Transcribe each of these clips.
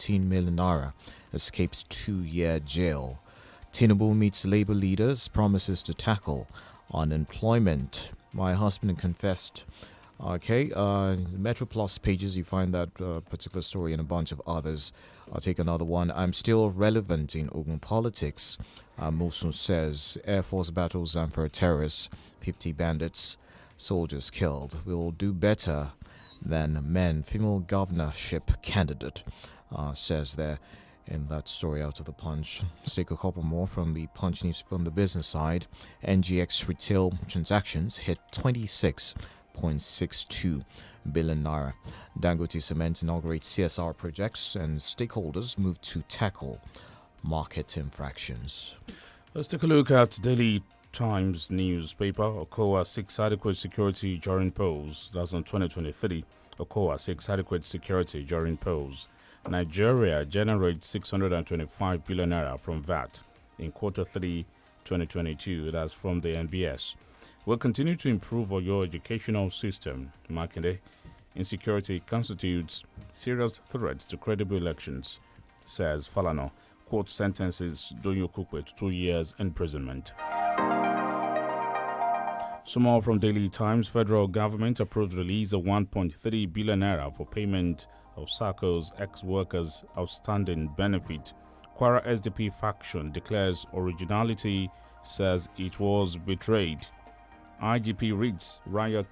14 million naira, escapes 2-year jail. Tinubu meets labor leaders, promises to tackle unemployment. My husband confessed. Okay, Metro Plus pages, you find that particular story and a bunch of others. I'll take another one. I'm still relevant in Ogun politics. Mosun says Air Force battles Zamfara terrorists, 50 bandits, soldiers killed. We'll do better than men. Female governorship candidate says there in that story out of the Punch. Let's take a couple more from the Punch newspaper on the business side. NGX retail transactions hit 26.62 billion naira. Dangote Cement inaugurates CSR projects and stakeholders move to tackle market infractions. Let's take a look at Daily Times newspaper. Okowa seeks adequate security during polls. That's on 2023. Okowa seeks adequate security during polls. Nigeria generates 625 billion naira from VAT in quarter 3 2022. That's from the NBS. We'll continue to improve your educational system. Makinde, insecurity constitutes serious threat to credible elections, says Falana. Court sentences Donyokupe to 2 years imprisonment. Some more from Daily Times. Federal government approved release of 1.3 billion naira for payment of SACCO's ex-workers' outstanding benefit. Kwara SDP faction declares originality, says it was betrayed. IGP reads riot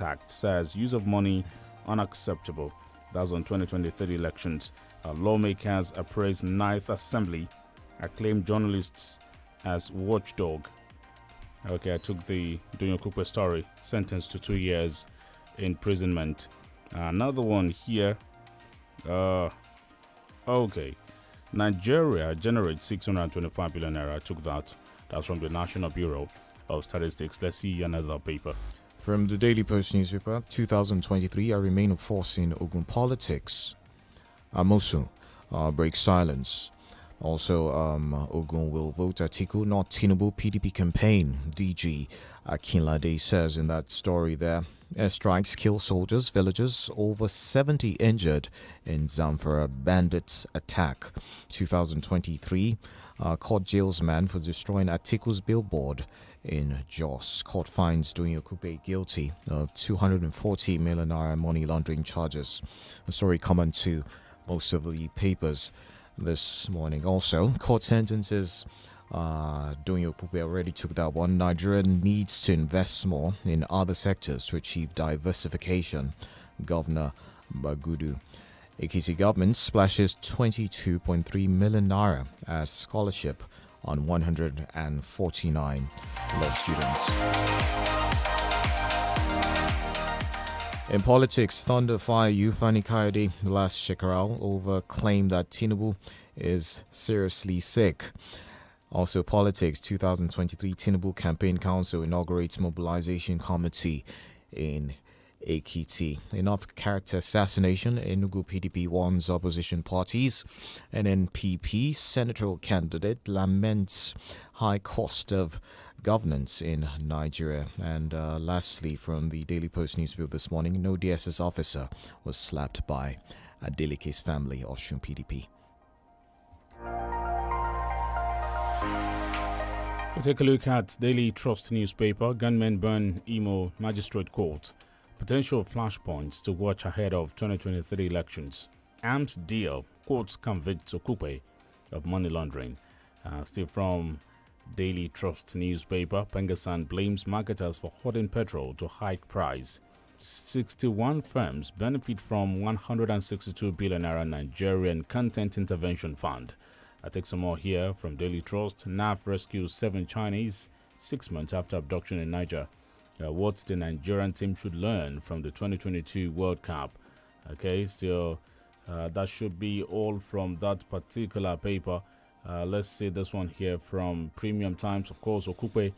act, says use of money unacceptable. That's on 2023 elections. Lawmakers appraise 9th Assembly, acclaim journalists as watchdog. Okay, I took the Donyokupe story, sentenced to 2 years imprisonment. Another one here. Okay. Nigeria generates 625 billion naira. I took that. That's from the National Bureau of Statistics. Let's see another paper. From the Daily Post newspaper, 2023, I remain a force in Ogun politics. Amosu breaks silence. Also, Ogun will vote Atiku, not Tinubu. PDP campaign. DG Akinlade says in that story there. Airstrikes kill soldiers, villagers, over 70 injured in Zamfara bandits attack. 2023, court jails man for destroying Atiku's billboard in Jos. Court finds Donyokupe guilty of 240 million naira money laundering charges. A story common to most of the papers this morning. Also, court sentences. Donyokupe already took that one. Nigeria needs to invest more in other sectors to achieve diversification. Governor Bagudu. Ekiti government splashes 22.3 million naira as scholarship on 149 law students. In politics, Thunder Fire Yufani Kayode last Shekaral over claim that Tinubu is seriously sick. Also, politics, 2023 Tinubu Campaign Council inaugurates mobilization committee in Ekiti. Enough character assassination, Enugu PDP warns opposition parties. An NPP senatorial candidate laments high cost of governance in Nigeria. And lastly, from the Daily Post newspaper this morning, no DSS officer was slapped by Adeleke's family, Osun PDP. We'll take a look at Daily Trust newspaper. Gunmen burn Imo Magistrate Court. Potential flashpoints to watch ahead of 2023 elections. Arms deal. Courts convict Okupe of money laundering. Still from Daily Trust newspaper. Pengasan blames marketers for hoarding petrol to hike price. 61 firms benefit from 162 billion naira Nigerian Content Intervention Fund. I take some more here from Daily Trust. NAF rescues 7 Chinese 6 months after abduction in Niger. What the Nigerian team should learn from the 2022 World Cup. Okay, so that should be all from that particular paper. Let's see this one here from Premium Times. Of course, Okupe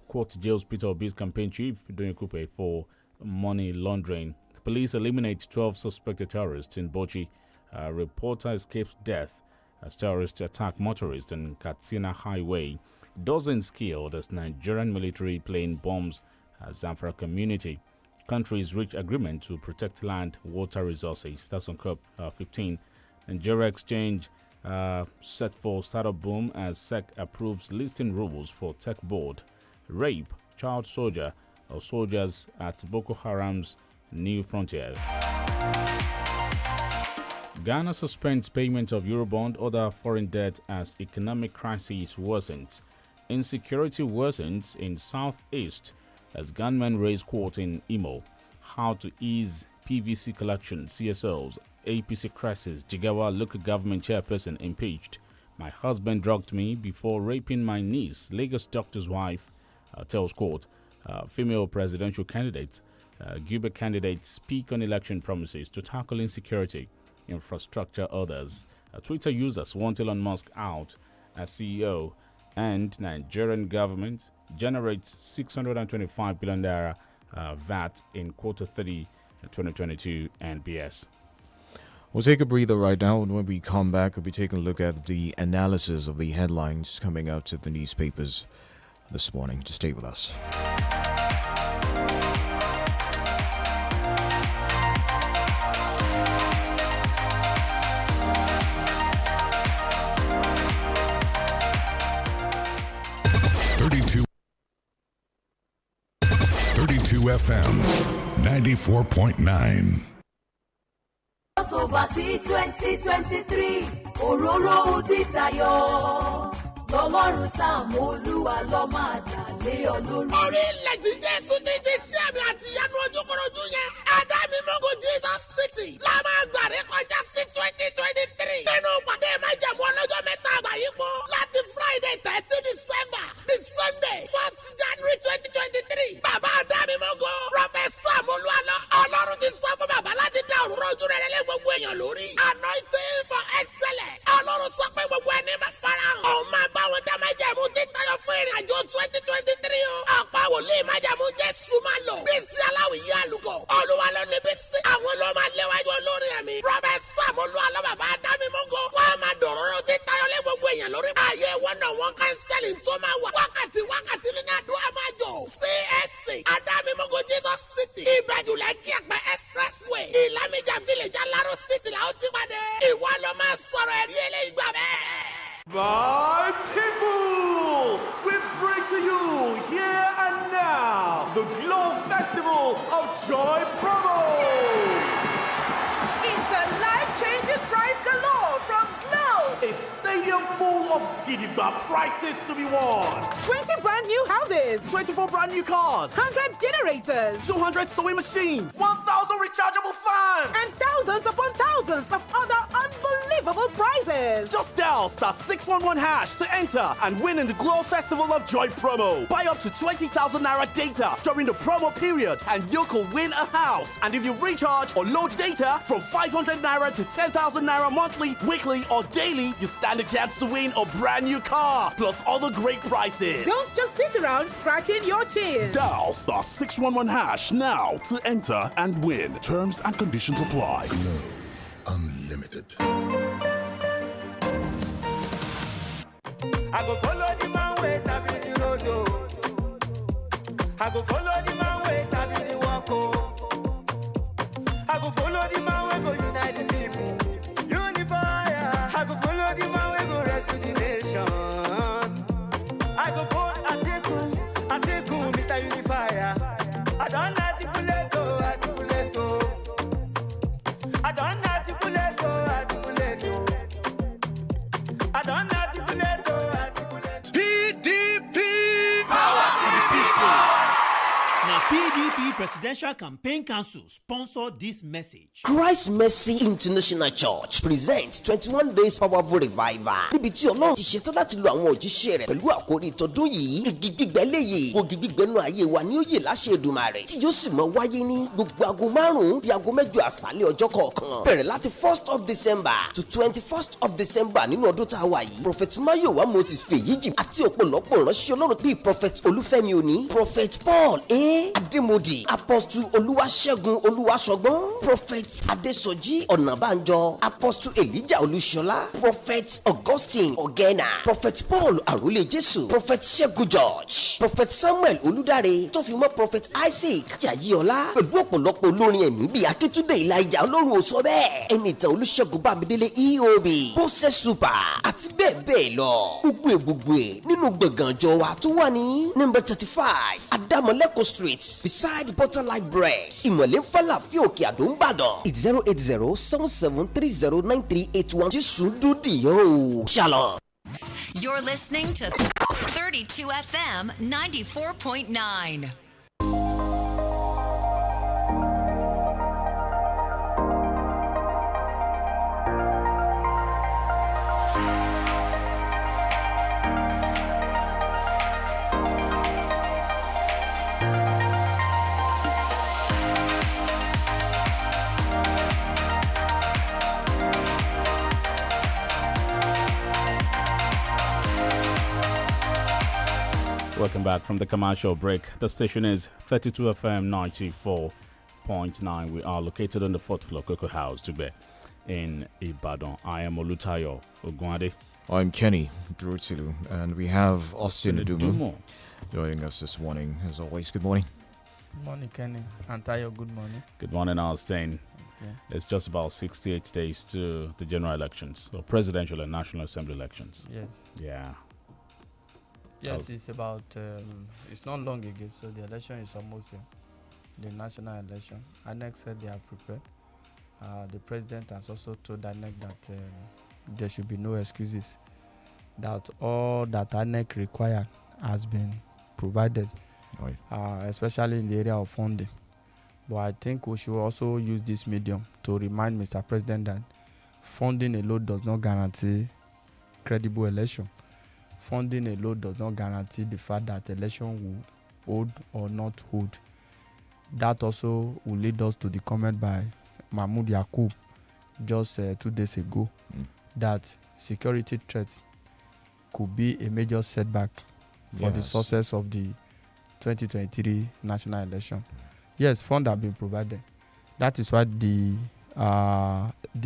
court jails Peter Obi's campaign chief, Donyokupe, for money laundering. Police eliminate 12 suspected terrorists in Bochi. Reporter escapes death as terrorists attack motorists in Katsina Highway. Dozens killed as Nigerian military plane bombs Zamfara community. Countries reach agreement to protect land, water resources. That's on COP 15. Nigeria exchange set for startup boom as SEC approves listing rules for tech board. Rape, child soldier or soldiers at Boko Haram's New Frontier. Ghana suspends payment of Eurobond, other foreign debt as economic crisis worsens. Insecurity worsens in southeast as gunmen raise quote in Imo. How to ease PVC collection, CSOs, APC crisis, Jigawa local government chairperson impeached. My husband drugged me before raping my niece, Lagos doctor's wife, tells court. Female presidential candidates, Gilbert candidates speak on election promises to tackle insecurity, infrastructure, others. Twitter users want Elon Musk out as CEO, and Nigerian government generates 625 billion naira VAT in quarter 3 2022 and BS. We'll take a breather right now, and when we come back, we'll be taking a look at the analysis of the headlines coming out of the newspapers this morning. Just stay with us. FM 94.9. Oversee 2023 òróró Olutayo lọ́lọ́run Sáàmù Olúwa ló máa dà lé ọ lórí. Orílẹ̀ tí Jésù ti ṣe sí àmì àti ìyanu ojúkorojú yẹn. Ádámì mọ́gò Jesus City la máa gbàrí kọjá sí 2023. Nínú pàdé májàmú ọlọ́jọ́ mẹ́ta àgbáyípo láti Friday 30 December di Sunday 1st January 2023. Bàbá Ádámì mọ́gò Prophet Sáàmù Olúwa Ọlọ́run ti sọ fún bàbá láti dá òróró ojú rẹ̀ lé gbogbo èèyàn lórí. Anointing for excellence. Ọlọ́run sọ pé gbogbo ẹni máa farahàn. Òun máa bá wọn dá májàmú títayọ fún ìrìn àjò 2023 o. Ọ̀pọ̀ àwòlé májàmú jẹ́ súnmọ́ lọ. Bísí aláwìyé àlùkò. Olúwa ló ní bísí. Àwọn ló máa léwájú olórin ẹ̀mí. Prophet Sam Olúwa ló bàbá Ádámì mọ́gò. Wọ́n á máa dọ̀rọ̀rọ̀ títayọ lé gbogbo èèyàn lórí. Ayé wọn náà wọ́n kánsẹ́lì tó máa wà. Wákàtí nínú àdúrà máa jọ. CSC Ádámì mọ́gò Jesus City. Ìbàjò lẹ́kí àgbà expressway. Ìlàmìjà village Aláró City la ó ti pàdé. Ìwọ ló máa sọ̀rọ̀ ẹ̀rí eléyìí gbà bẹ́ẹ̀. My people, we bring to you here and now the Glow Festival of Joy promo. It's a life-changing prize galore from Glow. A stadium full of gidigba prizes to be won. 20 brand new houses, 24 brand new cars, 100 generators, 200 sewing machines, 1,000 rechargeable fans, and thousands upon thousands of other unbelievable prizes. Just dial *611# to enter and win in the Glow Festival of Joy promo. Buy up to 20,000 naira data during the promo period and you could win a house. And if you recharge or load data from 500 naira to 10,000 naira monthly, weekly or daily, you stand a chance to win a brand new car plus other great prizes. Don't just sit around scratching your chin. Dial *611# now to enter and win. Terms and conditions apply. Glow Unlimited. I go follow the man ways, I be the road. I go follow the man ways, I be the walk. I go follow the man way, go unite the people. Unify. I go follow the man way, go rescue the nation. I go vote Atiku, Mr. Unifier. I don't articulate, articulate. I don't articulate, articulate. I don't articulate, articulate. PDP! Power to the people! Now, PDP Presidential Campaign Council sponsored this message. Christ Mercy International Church presents 21 days powerful revival. Níbi tí Ọlọ́run ti ṣetán láti lo àwọn òjíṣẹ́ rẹ̀ pẹ̀lú àkórí ìtọ́dún yìí. Igi gbígbẹ́ léyìí, ògì gbígbẹ́nu ayé wa ni ó yè láṣẹ Èdùmàrè. Tí yóò sì máa wáyé ní gbogbo aago 5 di aago 8 àṣálẹ́ ọjọ́ kọ̀ọ̀kan. Bẹ̀rẹ̀ láti 1st of December to 21st of December nínú ọdún tá a wà yìí. Prophet Mayowa Moses Fèyíjì àti ọ̀pọ̀lọpọ̀ ìránṣẹ́ Ọlọ́run bíi Prophet Olúfẹ́mi Òní, Prophet Paul Adémodé HOD, Apostle Oluwasegun Oluwasogbon, Prophet Adesoji Onabanjo, Apostle Elijah Olushola, Prophet Augustine Ogena, Prophet Paul Arule Jesu, Prophet Segun George, Prophet Samuel Oludare, tó fi mọ́ Prophet Isaac Yayiola, pẹ̀lú ọ̀pọ̀lọpọ̀ olórin ẹ̀mí bíi Akíntúndé Elijah Ọlọ́run ò sọ bẹ́ẹ̀, Ẹnìtàn Olúṣẹ́gun Bámidélé EOB, Bose Super àti bẹ́ẹ̀ bẹ́ẹ̀ lọ. Gbogbo nínú gbọ̀ngàn àjọ wa tó wà ní number 35 Adamoleko Street beside Butterlight Bread, Ìmọ̀lẹ́ Fálàfin Òkè Àdó Ìbàdàn. It's 08077309381. Jésù dúdì yóò. Shalom. You're listening to 32 FM 94.9. Welcome back from the commercial break. The station is 32 FM 94.9. We are located on the 4th floor Cocoa House, Tugbe, in Ibadan. I am Olutayo Ogunade. I'm Kenny Drutilu, and we have Austin Adumu joining us this morning. As always, good morning. Good morning, Kenny. And Tayo, good morning. Good morning, Austin. Okay. It's just about 68 days to the general elections, or presidential and national assembly elections. Yes. Yeah. Yes, it's about, it's not long ago, so the election is almost here. The national election. INEC said they are prepared. The president has also told INEC that there should be no excuses, that all that INEC required has been provided, right. Especially in the area of funding. But I think we should also use this medium to remind Mr. President that funding alone does not guarantee credible election. Funding alone does not guarantee the fact that election will hold or not hold. That also will lead us to the comment by Mahmoud Yakub just 2 days ago that security threats could be a major setback for the success of the 2023 national election. Yes, funds have been provided. That is why the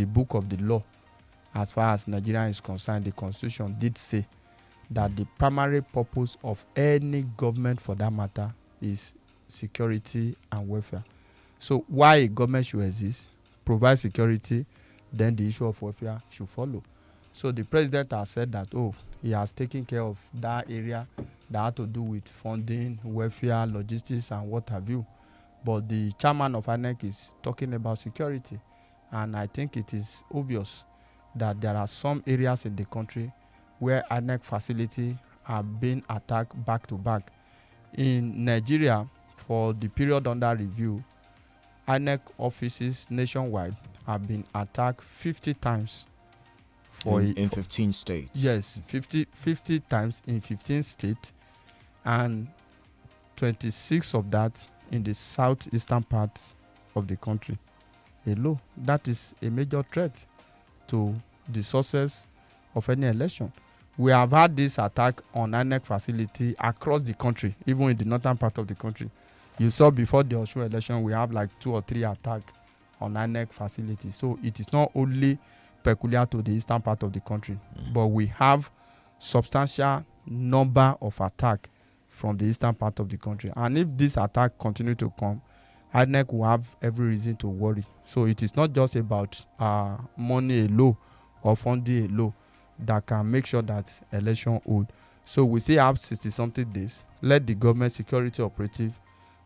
book of the law, as far as Nigeria is concerned, the constitution did say that the primary purpose of any government for that matter is security and welfare. So why a government should exist, provide security, then the issue of welfare should follow. So the president has said that, he has taken care of that area that had to do with funding, welfare, logistics, and what have you. But the chairman of INEC is talking about security. And I think it is obvious that there are some areas in the country where INEC facility are being attacked back to back. In Nigeria, for the period under review, INEC offices nationwide have been attacked 50 times. In 15 states. Yes, 50 times in 15 states, and 26 of that in the southeastern part of the country. Hello, that is a major threat to the success of any election. We have had this attack on INEC facility across the country, even in the northern part of the country. You saw before the Osun election, we have like 2 or 3 attacks on INEC facility. So it is not only peculiar to the eastern part of the country, but we have substantial number of attacks from the eastern part of the country. And if this attack continue to come, INEC will have every reason to worry. So it is not just about money alone or funding alone that can make sure that election hold. So we still have 60-something days. Let the government security operative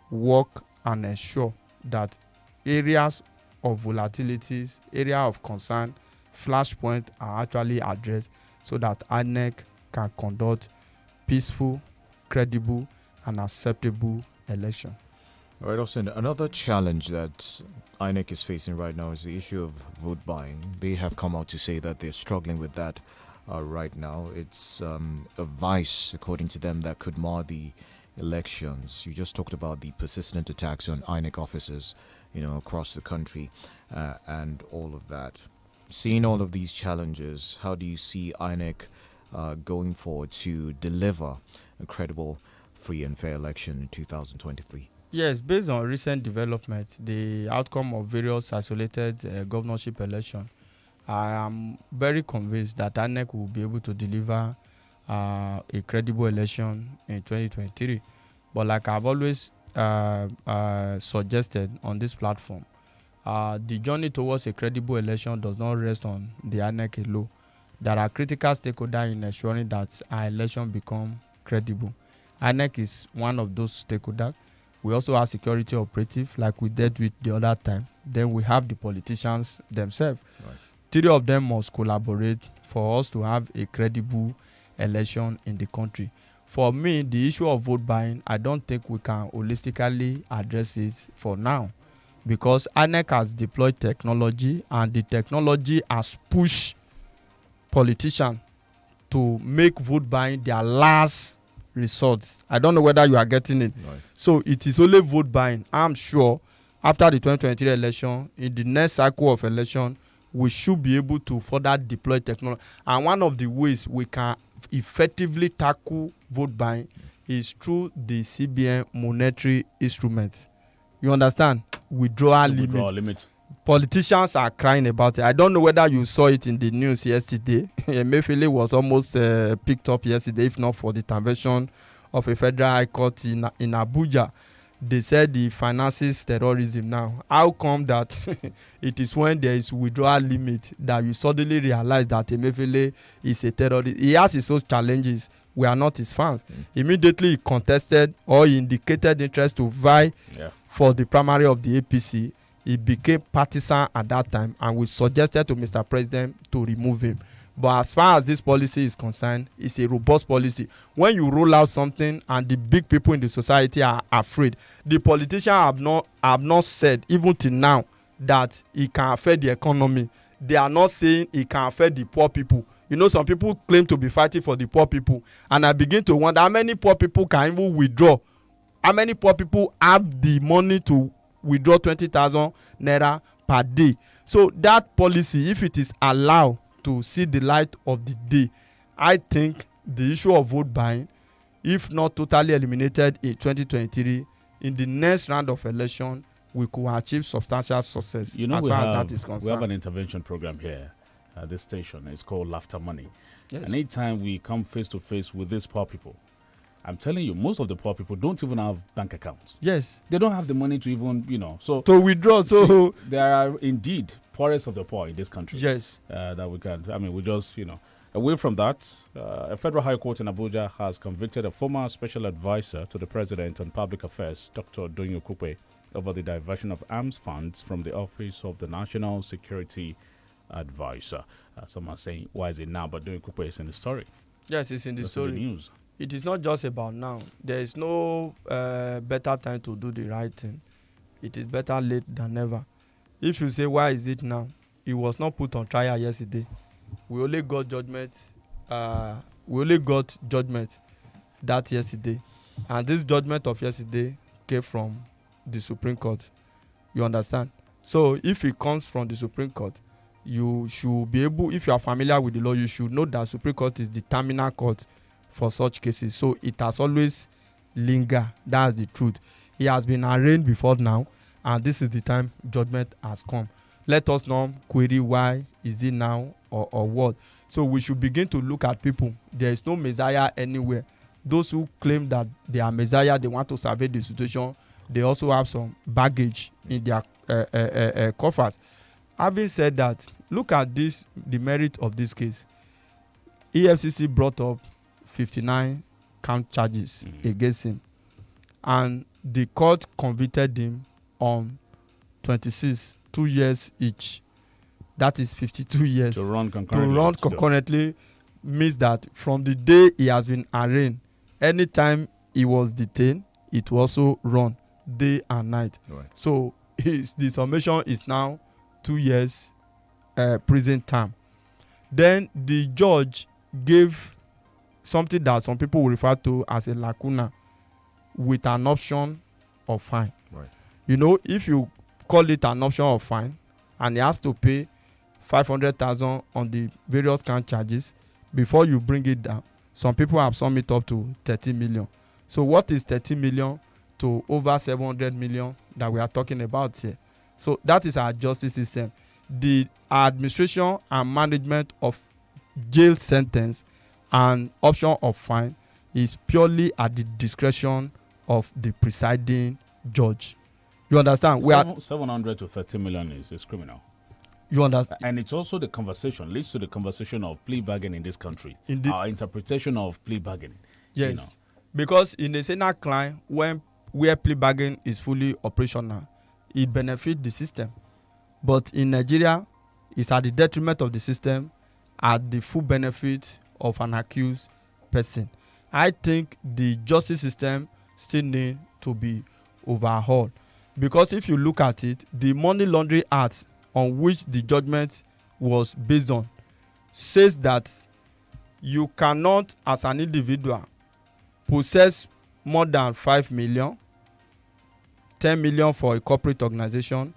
work and ensure that areas of volatilities, area of concern, flashpoint are actually addressed so that INEC can conduct peaceful, credible, and acceptable election. All right, Austin, another challenge that INEC is facing right now is the issue of vote buying. They have come out to say that they're struggling with that right now. It's a vice, according to them, that could mar the elections. You just talked about the persistent attacks on INEC offices, across the country, and all of that. Seeing all of these challenges, how do you see INEC going forward to deliver a credible, free and fair election in 2023? Yes, based on recent developments, the outcome of various isolated governorship elections, I am very convinced that INEC will be able to deliver a credible election in 2023. But like I've always suggested on this platform, the journey towards a credible election does not rest on the INEC alone. There are critical stakeholders in ensuring that our election become credible. INEC is one of those stakeholders. We also have security operative like we did with the other time. Then we have the politicians themselves. Right. 3 of them must collaborate for us to have a credible election in the country. For me, the issue of vote buying, I don't think we can holistically address it for now, because INEC has deployed technology and the technology has pushed politicians to make vote buying their last resort. I don't know whether you are getting it. Right. So it is only vote buying. I'm sure after the 2023 election, in the next cycle of election, we should be able to further deploy technology. And one of the ways we can effectively tackle vote buying is through the CBN monetary instruments. You understand? Withdrawal limit. Politicians are crying about it. I don't know whether you saw it in the news yesterday. Emefiele was almost picked up yesterday, if not for the intervention of a federal high court in Abuja. They said he finances terrorism now. How come that it is when there is withdrawal limit that you suddenly realize that Emefiele is a terrorist? He has his own challenges. We are not his fans. Immediately he contested or he indicated interest to vie for the primary of the APC. He became partisan at that time, and we suggested to Mr. President to remove him. But as far as this policy is concerned, it's a robust policy. When you roll out something and the big people in the society are afraid, the politicians have not said, even till now, that it can affect the economy. They are not saying it can affect the poor people. You know, some people claim to be fighting for the poor people, and I begin to wonder how many poor people can even withdraw. How many poor people have the money to withdraw 20,000 naira per day? So that policy, if it is allowed to see the light of the day, I think the issue of vote buying, if not totally eliminated in 2023, in the next round of election, we could achieve substantial success. You know, as far as that is concerned. We have an intervention program here at this station. It's called Laughter Money. Yes. And anytime we come face to face with these poor people, I'm telling you, most of the poor people don't even have bank accounts. Yes. They don't have the money to even, so to withdraw. So there are indeed poorest of the poor in this country. Yes. That we can. I mean, we just, away from that, a federal high court in Abuja has convicted a former special advisor to the president on public affairs, Dr. Donyo Kupe, over the diversion of arms funds from the office of the National Security Advisor. Some are saying, why is it now? But Donyo Kupe is in the story. Yes, it's in the story. The news. It is not just about now. There is no better time to do the right thing. It is better late than never. If you say, why is it now? It was not put on trial yesterday. We only got judgment. That yesterday. And this judgment of yesterday came from the Supreme Court. You understand? So if it comes from the Supreme Court, you should be able, if you are familiar with the law, you should know that Supreme Court is the terminal court for such cases. So it has always lingered. That's the truth. He has been arraigned before now, and this is the time judgment has come. Let us not query why is it now or what. So we should begin to look at people. There is no Messiah anywhere. Those who claim that they are Messiah, they want to survey the situation, they also have some baggage in their coffers. Having said that, look at this, the merit of this case. EFCC brought up 59 count charges against him, and the court convicted him on 26, 2 years each. That is 52 years. To run concurrently means that from the day he has been arraigned, anytime he was detained, it will also run day and night. Right. So the summation is now 2 years prison term. Then the judge gave something that some people will refer to as a lacuna with an option of fine. Right. You know, if you call it an option of fine and he has to pay 500,000 on the various count charges before you bring it down, some people have summed it up to 30 million. So what is 30 million to over 700 million that we are talking about here. So that is our justice system. The administration and management of jail sentence and option of fine is purely at the discretion of the presiding judge. You understand? 700 to 30 million is criminal. You understand? And it's also leads to the conversation of plea bargaining in this country. Our interpretation of plea bargaining. Yes. Because in a Senate crime, where plea bargaining is fully operational, it benefits the system. But in Nigeria, it's at the detriment of the system, at the full benefit of an accused person. I think the justice system still needs to be overhauled. Because if you look at it, the Money Laundering Act on which the judgment was based on says that you cannot, as an individual, possess more than 5 million, 10 million for a corporate organization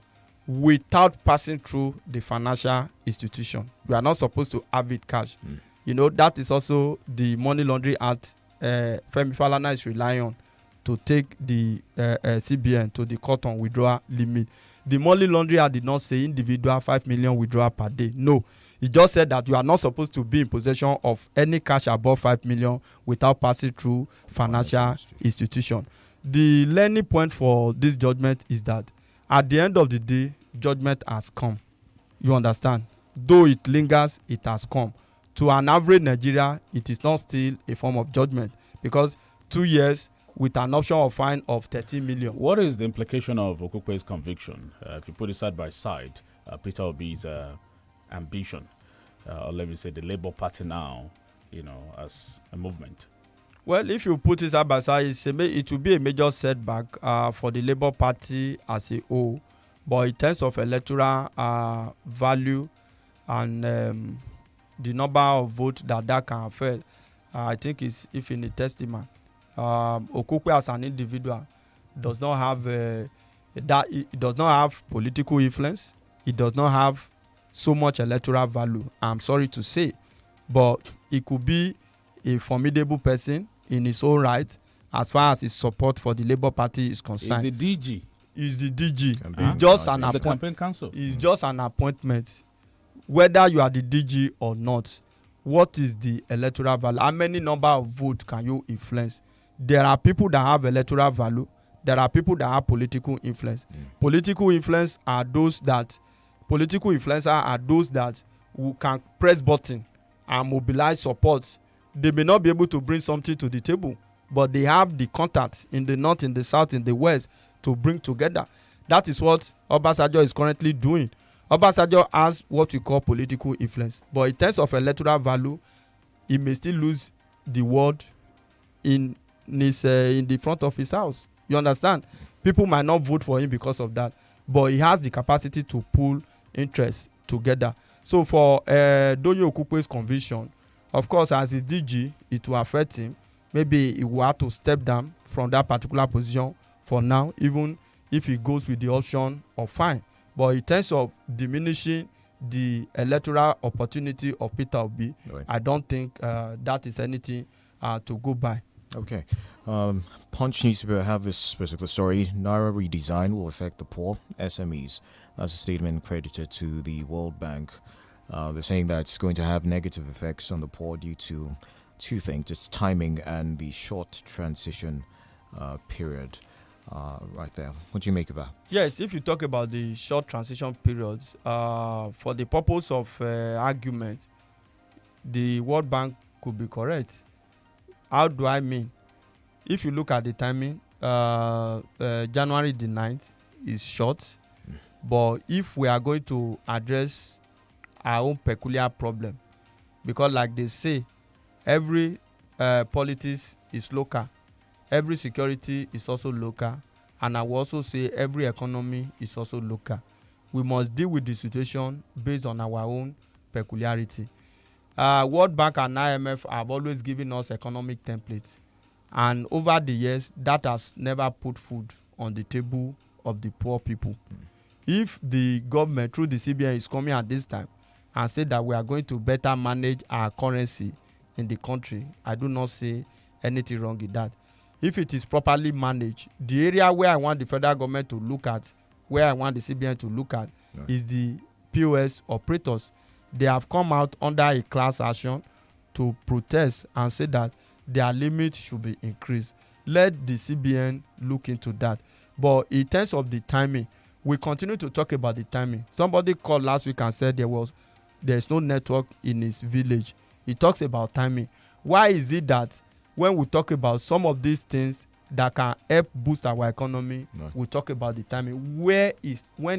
without passing through the financial institution. You are not supposed to have it cash. You know, that is also the Money Laundering Act Femi Falana is relying on to take the CBN to the court on withdrawal limit. The Money Laundering Act did not say individual 5 million withdrawal per day. No. It just said that you are not supposed to be in possession of any cash above 5 million without passing through financial institution. The learning point for this judgment is that at the end of the day, judgment has come. You understand? Though it lingers, it has come. To an average Nigeria, it is not still a form of judgment because 2 years with an option of fine of 13 million. What is the implication of Okukwe's conviction? If you put it side by side, Peter Obi's ambition, or let me say the Labour Party now, as a movement? Well, if you put it side by side, it will be a major setback for the Labour Party as a whole. But in terms of electoral value and the number of votes that can affect, I think it's if in a testament. Okukwe as an individual does not have it does not have political influence. It does not have so much electoral value. I'm sorry to say, but it could be a formidable person in his own right as far as his support for the Labour Party is concerned. Is the DG? Is the DG? It's just an appointment. The campaign council. It's just an appointment. Whether you are the DG or not, what is the electoral value? How many number of votes can you influence? There are people that have electoral value. There are people that have political influence. Political influencers are those that who can press button and mobilize support. They may not be able to bring something to the table, but they have the contacts in the north, in the south, in the west to bring together. That is what Obasanjo is currently doing. Obasanjo has what we call political influence, but in terms of electoral value, he may still lose the word in the front of his house. You understand? People might not vote for him because of that, but he has the capacity to pull interest together. So for Donye Okukwe's conviction, of course, as his DG, it will affect him. Maybe he will have to step down from that particular position for now, even if he goes with the option of fine. But in terms of diminishing the electoral opportunity of Peter Obi, right, I don't think that is anything to go by. Okay. Punch newspaper have this specific story. Naira redesign will affect the poor SMEs. That's a statement credited to the World Bank. They're saying that it's going to have negative effects on the poor due to two things. It's timing and the short transition period. Right there. What do you make of that? Yes, if you talk about the short transition periods, for the purpose of argument, the World Bank could be correct. How do I mean? If you look at the timing, January the 9th is short, but if we are going to address our own peculiar problem, because like they say, every politics is local, every security is also local, and I will also say every economy is also local. We must deal with the situation based on our own peculiarity. World Bank and IMF have always given us economic templates, and over the years that has never put food on the table of the poor people. If the government through the CBN is coming at this time and say that we are going to better manage our currency in the country, I do not see anything wrong with that. if it is properly managed, the area where I want the federal government to look at, where I want the CBN to look at, is the POS operators. They have come out under a class action to protest and say that their limit should be increased. Let the CBN look into that. But in terms of the timing, we continue to talk about the timing. Somebody called last week and said there's no network in his village. He talks about timing. Why is it that when we talk about some of these things that can help boost our economy, we talk about the timing? When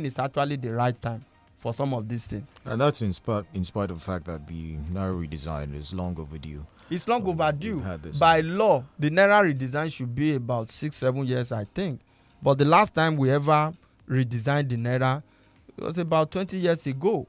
is actually the right time for some of these things? And that's in spite of the fact that the Naira redesign is long overdue. It's long overdue. By law, the Naira redesign should be about 6-7 years, I think. But the last time we ever redesigned the Naira was about 20 years ago.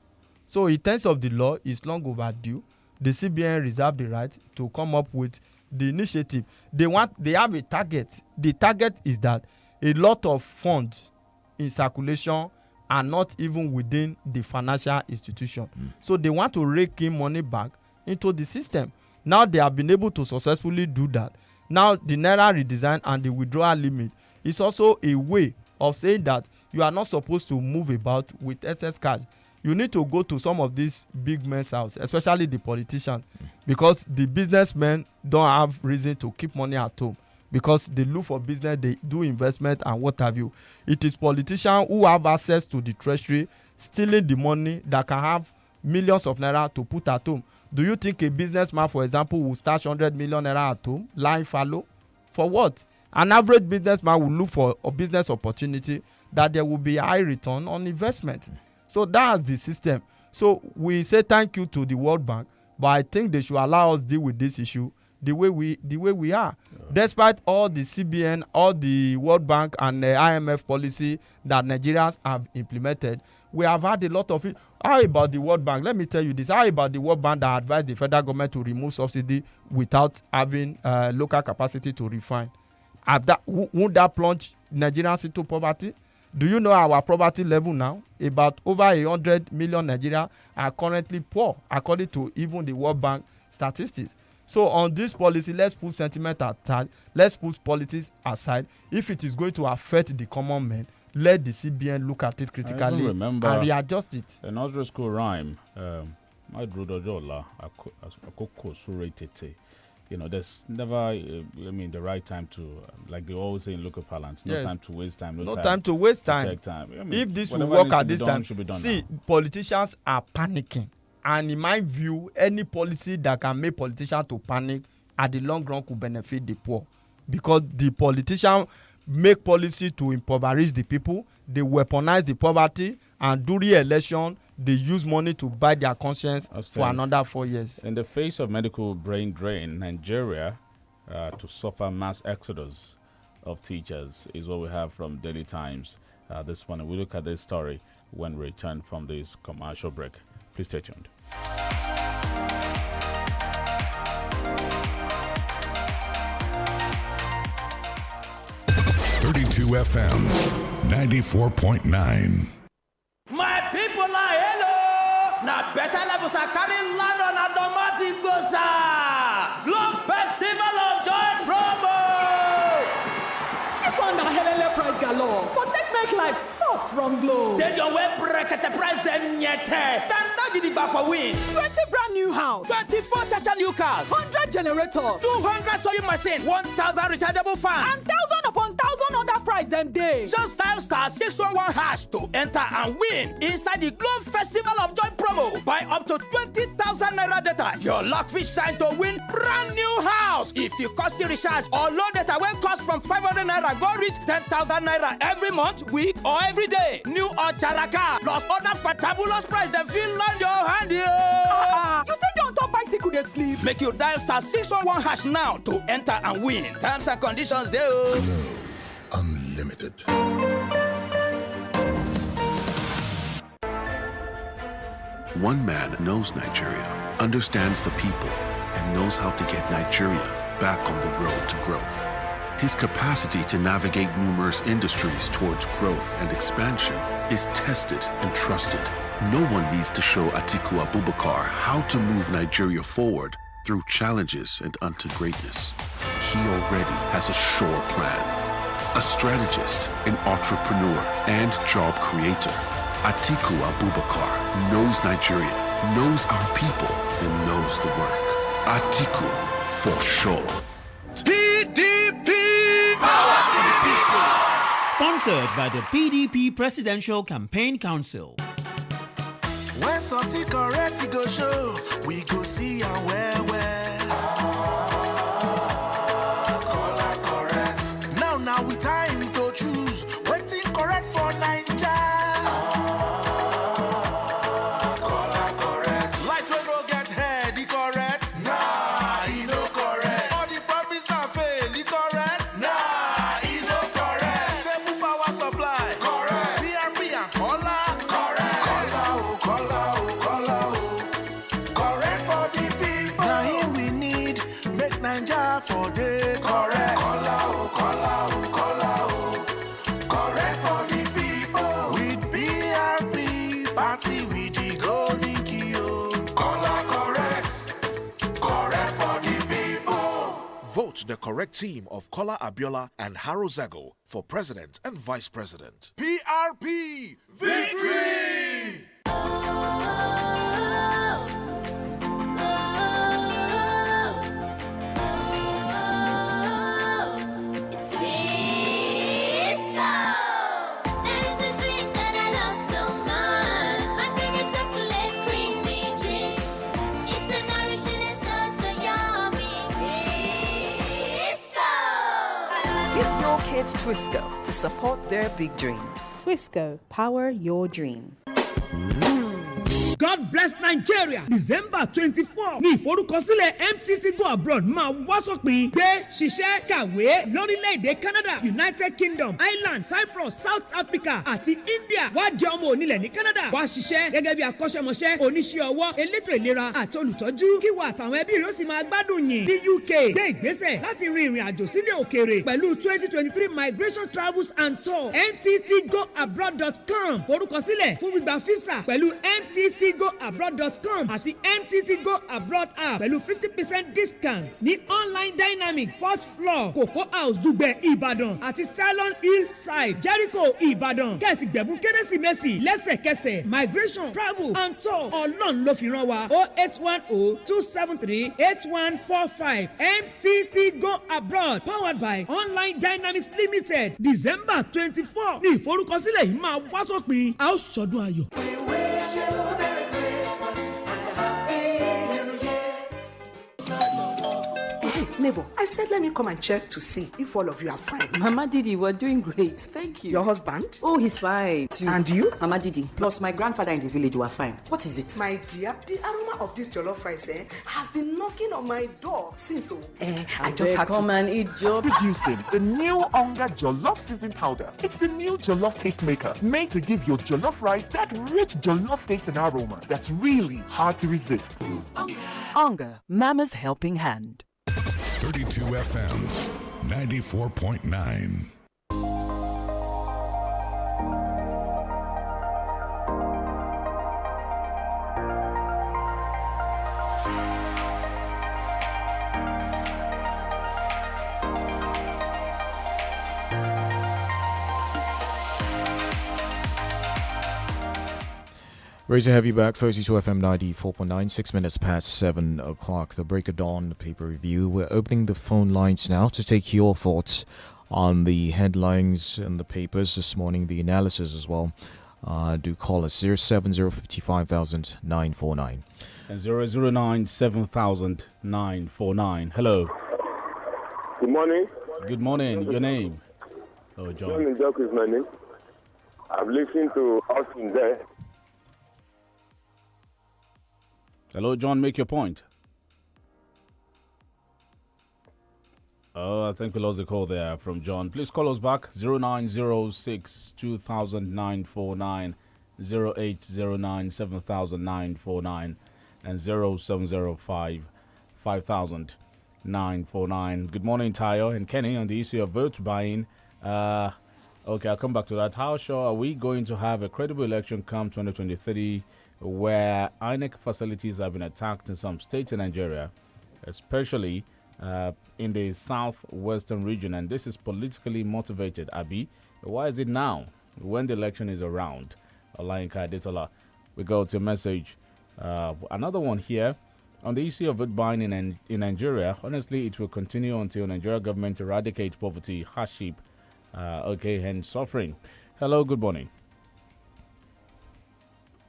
So in terms of the law, it's long overdue. The CBN reserve the right to come up with the initiative. They have a target. The target is that a lot of funds in circulation are not even within the financial institution. So they want to rake in money back into the system. Now they have been able to successfully do that. Now the Naira redesign and the withdrawal limit is also a way of saying that you are not supposed to move about with excess cash. You need to go to some of these big men's house, especially the politicians, because the businessmen don't have reason to keep money at home, because they look for business, they do investment and what have you. It is politicians who have access to the treasury stealing the money that can have millions of naira to put at home. Do you think a businessman, for example, will stash 100 million naira at home, lying fallow? For what? An average businessman will look for a business opportunity that there will be high return on investment. So that's the system. So we say thank you to the World Bank, but I think they should allow us deal with this issue the way we are. Despite all the CBN, all the World Bank and the IMF policy that Nigerians have implemented, we have had a lot of it. How about the World Bank? Let me tell you this. How about the World Bank that advised the federal government to remove subsidy without having local capacity to refine? Won't that plunge Nigerians into poverty? Do you know our poverty level now? About over 100 million Nigerians are currently poor, according to even the World Bank statistics. So on this policy, let's put sentiment aside. Let's put politics aside. If it is going to affect the common man, let the CBN look at it critically and readjust it. A nursery school rhyme, my Drudojola, Akoko Suretete. You know, there's never, the right time to, like they always say in local parlance, no time to waste time. No time to waste time. If this will work at this time, see, politicians are panicking. And in my view, any policy that can make politicians to panic at the long run could benefit the poor. Because the politicians make policy to impoverish the people, they weaponize the poverty, and during election, they use money to buy their conscience for another 4 years. In the face of medical brain drain, Nigeria to suffer mass exodus of teachers is what we have from Daily Times this morning. We look at this story when we return from this commercial break. Please stay tuned. FM 94.9. My people are hello. Now better levels are carrying land on automatic bossa. Globe Festival of Joy promo. This one the Helele price galore. For take make life soft from Globe. Stadium web bracket the price them yete. The bar for win. 20 brand new house. 24 Chacha new cars. 100 generators. 200 sewing machine. 1,000 rechargeable fan. And 1,000 upon 1,000 other price them day. Just dial *611# to enter and win inside the Globe Festival of Joy promo. Buy up to 20,000 naira data. Your luck fish shine to win brand new house. If you cost your recharge or low data when cost from 500 naira go reach 10,000 naira every month, week or every day. New or Charaka plus other fantabulous price them feel on your hand here. You say don't top bicycle they sleep. Make you dial *611# now to enter and win. Terms and conditions there. Unlimited. One man knows Nigeria, understands the people, and knows how to get Nigeria back on the road to growth. His capacity to navigate numerous industries towards growth and expansion is tested and trusted. No one needs to show Atiku Abubakar how to move Nigeria forward through challenges and unto greatness. he already has a sure plan. A strategist, an entrepreneur, and job creator, Atiku Abubakar knows Nigeria, knows our people, and knows the work. Atiku, for sure. PDP! Power to the people! Sponsored by the PDP Presidential Campaign Council. When something correct go show, we go see and well. Color correct. Now we time to choose. Waiting correct for Naija. Color correct. Light will go get head, the correct. Nah, he no correct. All the promise and fail, the correct. Nah, he no correct. Stable power supply. Correct. PRP and color. Correct. Color. Correct for the people. Now here we need make Naija for the correct. Color. Correct for the people. With PRP party with the golden key. Color correct. Correct for the people. Vote the correct team of Kola Abiola and Haro Zago for president and vice president. PRP victory! Give your kids Twisco to support their big dreams. Twisco, power your dream. God bless Nigeria December 24 ní ìforúkọsílẹ̀ MTT Go Abroad máa wá sópin gbé ṣiṣẹ́ kàwé lórílẹ̀‐èdè Canada, United Kingdom, Ireland, Cyprus, South Africa àti India. Wá jẹ́ ọmọ onílẹ̀ ní Canada. Wá ṣiṣẹ́ gẹ́gẹ́ bí akọ́ṣẹ́mọṣẹ́ oníṣẹ́ ọwọ́ elétò ìlera àti olùtọ́jú kí wà àtàwọn ẹbí rẹ̀ ó sì máa gbádùn yìn ní UK. Gbé ìgbésẹ̀ láti rin ìrìn àjò sílẹ̀ òkèèrè pẹ̀lú 2023 Migration Travels and Tour mttgoabroad.com. Forúkọsílẹ̀ fún gbígba físà pẹ̀lú mttgoabroad.com àti MTT Go Abroad app pẹ̀lú 50% discount ní online dynamics 4th floor Cocoa House Dùgbẹ̀ Ìbàdàn àti Stylon Hillside Jericho Ìbàdàn. Kẹ̀sì gbẹ̀bùn kérésìmesì lẹ́sẹ̀kẹsẹ̀. Migration Travel and Tour ọlọ́run ló fi rán wa 08102738145 MTT Go Abroad powered by Online Dynamics Limited. December 24 ní ìforúkọsílẹ̀ yìí máa wá sópin. A ó ṣọdún ayọ̀. Neighbor, I said let me come and check to see if all of you are fine. Mama Didi, we're doing great. Thank you. Your husband? Oh, he's fine. And you? Mama Didi, plus my grandfather in the village were fine. What is it? My dear, the aroma of this jollof rice has been knocking on my door since. I just had come and eat job. Introducing the new Onga Jollof Seasoning Powder. It's the new jollof taste maker, made to give your jollof rice that rich jollof taste and aroma that's really hard to resist. Onga, Mama's helping hand. 32 FM 94.9. Raise to have you back, 32 FM 94.9, 6 minutes past 7 o'clock. The Break of Dawn paper review. We're opening the phone lines now to take your thoughts on the headlines in the papers this morning, the analysis as well. Do call us 070-55,949. And 009-7000-949. Hello. Good morning. Good morning. Your name? Oh, John. Good morning, Jock is my name. I've listened to Austin there. Hello, John, make your point. Oh, I think we lost the call there from John. Please call us back, 0906 200949, 0809 7949, and 0705 5949. Good morning, Tayo and Kenny, on the issue of vote buying. Okay, I'll come back to that. How sure are we going to have a credible election come 2023 where INEC facilities have been attacked in some states in Nigeria, especially in the southwestern region, and this is politically motivated. Abi, why is it now when the election is around? Olayinka Adetola, we go to a message. Another one here on the issue of vote buying in Nigeria. Honestly, it will continue until Nigeria government eradicates poverty, hardship, and suffering. Hello, good morning.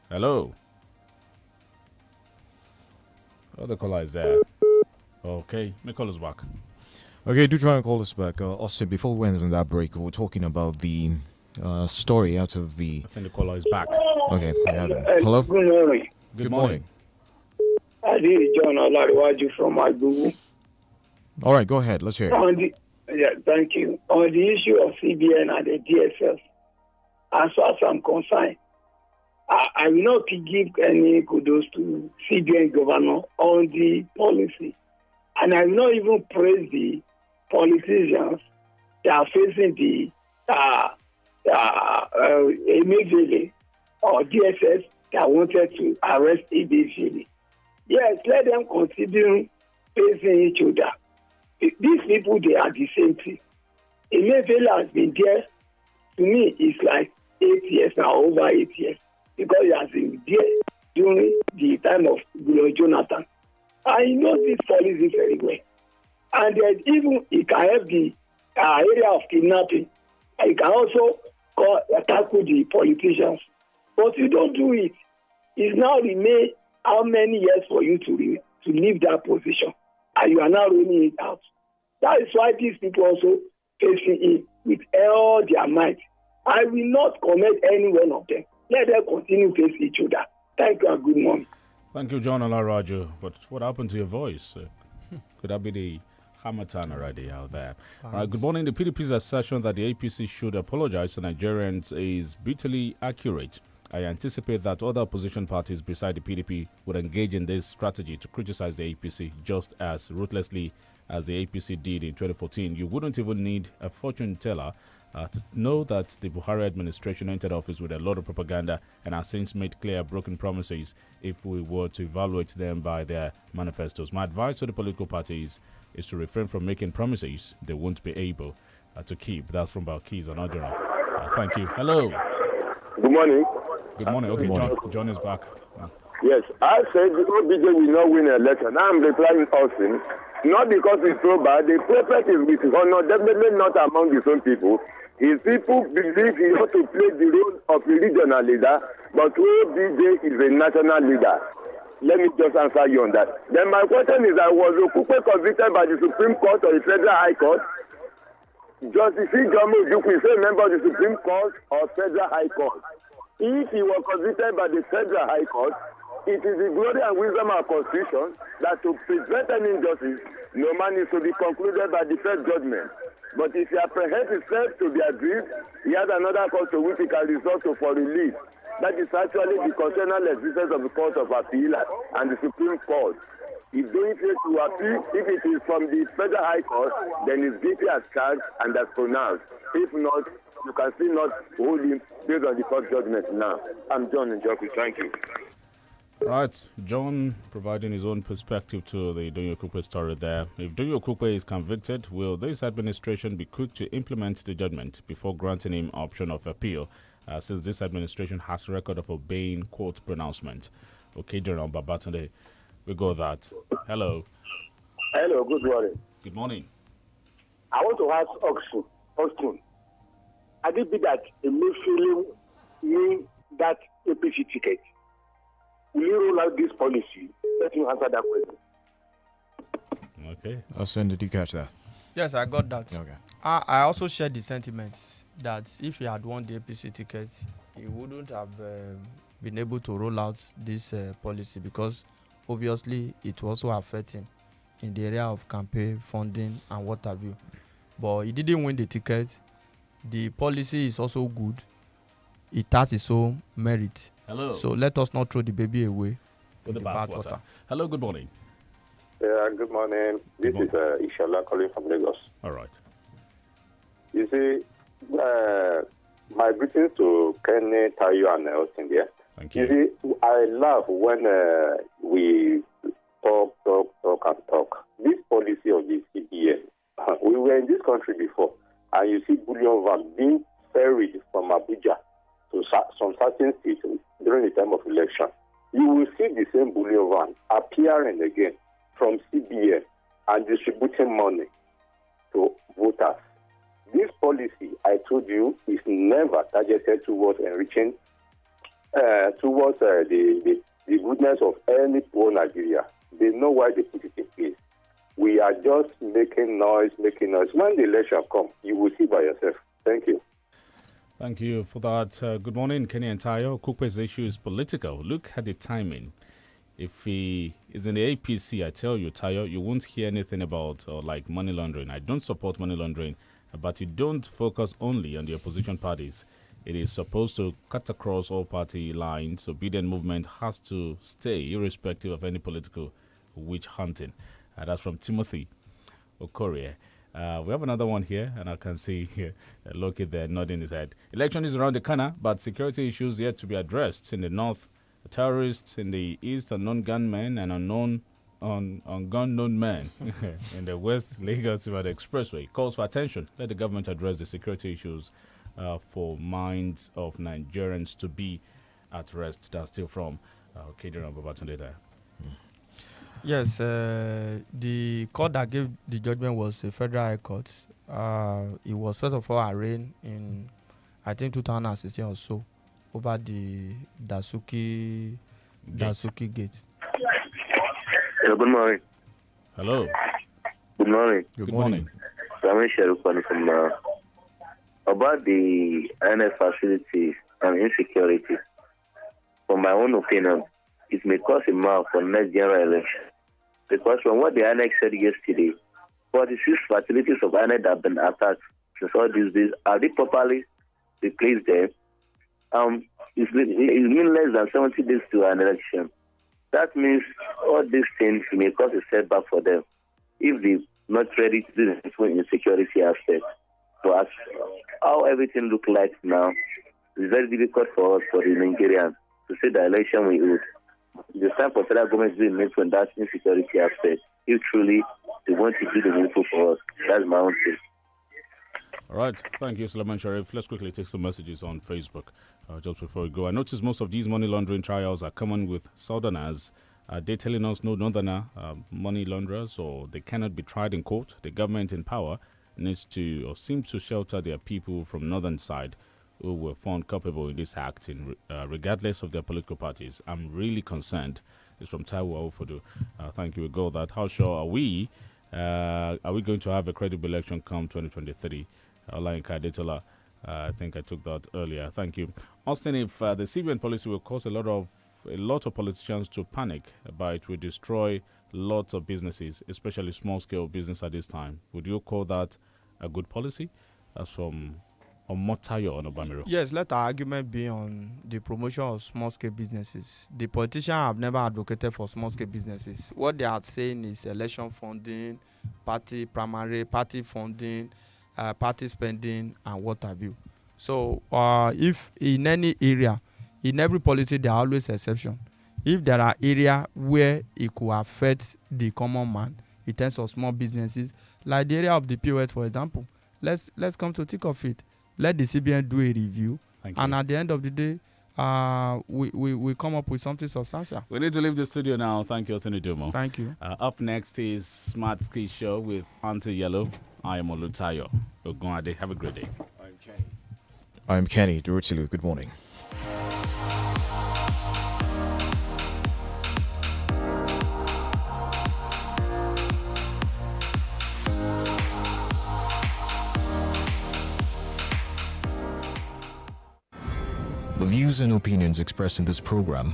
Hello. Oh, the caller is there. Okay, may call us back. Okay, do try and call us back. Austin, before we went on that break, we were talking about the story out of the... I think the caller is back. Okay, we have him. Hello? Good morning. Good morning. I did John Olariwaju from Agugu. All right, go ahead. Let's hear it. Thank you. On the issue of CBN and the DSS, as far as I'm concerned, I will not give any kudos to CBN governor on the policy. And I will not even praise the politicians that are facing the immediately or DSS that wanted to arrest immediately. Yes, let them consider facing each other. These people, they are the same thing. Emefiele has been there, to me, it's like 8 years now, over 8 years, because he has been there during the time of Jonathan. I know this policy very well. And even it can help the area of kidnapping. It can also tackle the politicians. But you don't do it. It's now remain how many years for you to leave that position. And you are now running it out. That is why these people also facing it with all their might. I will not comment any one of them. Let them continue to face each other. Thank you and good morning. Thank you, John Olarajo. But what happened to your voice? Could that be the Hamilton already out there? Good morning. The PDP's assertion that the APC should apologize to Nigerians is bitterly accurate. I anticipate that other opposition parties beside the PDP would engage in this strategy to criticize the APC just as ruthlessly as the APC did in 2014. You wouldn't even need a fortune teller to know that the Buhari administration entered office with a lot of propaganda and has since made clear broken promises if we were to evaluate them by their manifestos. My advice to the political parties is to refrain from making promises they won't be able to keep. That's from Balkis and Adjara. Thank you. Hello. Good morning. Good morning. Okay, John is back. Yes, I said the OBJ will not win an election. Now I'm replying Austin. Not because it's so bad. The prophet is with honor, definitely not among his own people. His people believe he ought to play the role of a regional leader, but OBJ is a national leader. Let me just answer you on that. Then my question is, was Okupe convicted by the Supreme Court or the Federal High Court? Justice Jomo Ojukwu is a member of the Supreme Court or Federal High Court. If he was convicted by the Federal High Court, it is the glory and wisdom of our Constitution that to prevent any injustice, no man is to be concluded by the first judgment. But if he apprehends himself to be aggrieved, he has another cause to which he can resort to for relief. That is actually the constitutional existence of the Court of Appeal and the Supreme Court. If doing fail to appeal, if it is from the Federal High Court, then it's guilty as charged and as pronounced. If not, you can still not hold him based on the court judgment now. I'm John Njoku. Thank you. Right, John providing his own perspective to the Donyo Okupe story there. If Donyo Okupe is convicted, will this administration be quick to implement the judgment before granting him option of appeal, since this administration has a record of obeying court pronouncement? Okay, General Babatunde, we go that. Hello. Hello, good morning. Good morning. I want to ask Austin, had it been that a Muslim win that APC ticket, will you roll out this policy? Let me answer that question. Okay. Austin, did you catch that? Yes, I got that. Okay. I also share the sentiments that if he had won the APC ticket, he wouldn't have been able to roll out this policy, because obviously it will also affect him in the area of campaign funding and what have you. But he didn't win the ticket. The policy is also good. It has its own merit. Hello. So let us not throw the baby away with the bath water. Hello, good morning. Yeah, good morning. This is Ishala calling from Lagos. All right. You see, my greetings to Kenny, Tayo, and Austin there. Thank you. You see, I love when we talk. This policy of this country before, and you see bullion van being ferried from Abuja to some certain states during the time of election, you will see the same bullion van appearing again from CBN and distributing money to voters. This policy, I told you, is never targeted towards enriching, towards the goodness of any poor Nigeria. They know why they put it in place. We are just making noise. When the election comes, you will see by yourself. Thank you. Thank you for that. Good morning, Kenny and Tayo. Kupe's issue is political. Look at the timing. If he is in the APC, I tell you, Tayo, you won't hear anything about like money laundering. I don't support money laundering, but you don't focus only on the opposition parties. It is supposed to cut across all party lines. Obedient movement has to stay irrespective of any political witch hunting. That's from Timothy Okorie. We have another one here, and I can see here Loki there nodding his head. Election is around the corner, but security issues yet to be addressed. In the north, terrorists; in the east, unknown gunmen and gun-known men. In the west, Lagos Ibadan Expressway calls for attention. Let the government address the security issues for minds of Nigerians to be at rest. That's still from Kedron Babatunde there. Yes, the court that gave the judgment was a federal high court. It was first of all arraigned in, I think, 2016 or so, over the Dasuki Gate. Hello, good morning. Hello. Good morning. Good morning. I'm Sherupani from about the INF facility and insecurity. From my own opinion, it may cause a mark for next general election. Because from what the INEC said yesterday, 46 facilities of INEC have been attacked since all these days. Are they properly replaced there? It's been less than 70 days to an election. That means all these things may cause a setback for them if they're not ready to do the insecurity aspect. So as how everything looks like now, it's very difficult for us, for the Nigerians, to say the election we hold. It's time for federal government to be made from that insecurity aspect. If truly they want to do the needful for us, that's my own thing. All right. Thank you, Suleiman Sharif. Let's quickly take some messages on Facebook just before we go. I noticed most of these money laundering trials are common with Southerners. They're telling us no Northerner money launderers, or they cannot be tried in court. The government in power needs to or seems to shelter their people from northern side who were found culpable in this act, regardless of their political parties. I'm really concerned. It's from Taiwo Aofodo. Thank you. We go that. How sure are we? Are we going to have a credible election come 2023? Olayinka Adetola, I think I took that earlier. Thank you. Austin, if the CBN policy will cause a lot of politicians to panic, but it will destroy lots of businesses, especially small-scale business at this time, would you call that a good policy? That's from Olutayo on Obamiro. Yes, let our argument be on the promotion of small-scale businesses. The politicians have never advocated for small-scale businesses. What they are saying is election funding, primary party funding, party spending, and what have you. So, if in any area, in every policy, there are always exceptions. If there are areas where it could affect the common man in terms of small businesses, like the area of the POS, for example, let's come to think of it. Let the CBN do a review, and at the end of the day, we come up with something substantial. We need to leave the studio now. Thank you, Osini Dumo. Thank you. Up next is Smart Ski Show with INT'L. I am Olutayo. Ogunade. Have a great day. I'm Kenny Durutilu. Good morning. The views and opinions expressed in this program